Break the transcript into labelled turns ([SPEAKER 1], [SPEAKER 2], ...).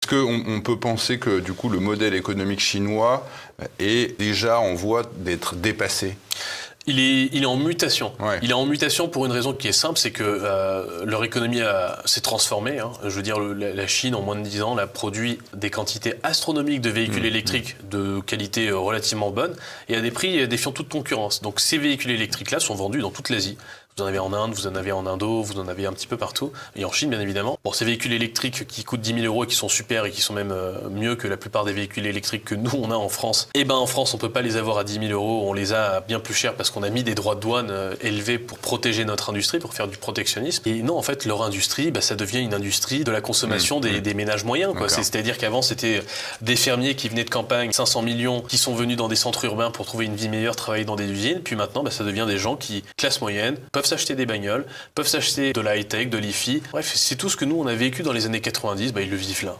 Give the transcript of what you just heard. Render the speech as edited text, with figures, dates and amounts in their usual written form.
[SPEAKER 1] qu'on peut penser que du coup le modèle économique chinois est déjà en voie d'être dépassé ?
[SPEAKER 2] Il est en mutation.
[SPEAKER 1] Ouais.
[SPEAKER 2] Il est en mutation pour une raison qui est simple, c'est que leur économie s'est transformée. Je veux dire, la Chine, en moins de 10 ans, a produit des quantités astronomiques de véhicules électriques de qualité relativement bonne et à des prix défiant toute concurrence. Donc ces véhicules électriques-là sont vendus dans toute l'Asie. Vous en avez en Inde, vous en avez en Indo, vous en avez un petit peu partout. Et en Chine, bien évidemment. Bon, ces véhicules électriques qui coûtent 10 000 € et qui sont super et qui sont même mieux que la plupart des véhicules électriques que nous, on a en France. Eh ben, en France, on peut pas les avoir à 10 000 €. On les a bien plus chers parce qu'on a mis des droits de douane élevés pour protéger notre industrie, pour faire du protectionnisme. Et non, en fait, leur industrie, ça devient une industrie de la consommation des ménages moyens, quoi. C'est-à-dire qu'avant, c'était des fermiers qui venaient de campagne, 500 millions, qui sont venus dans des centres urbains pour trouver une vie meilleure, travailler dans des usines. Puis maintenant, ça devient des gens qui, classe moyenne, peuvent s'acheter des bagnoles, peuvent s'acheter de la high-tech, de l'IFI. Bref, c'est tout ce que nous, on a vécu dans les années 90, ils le vivent là.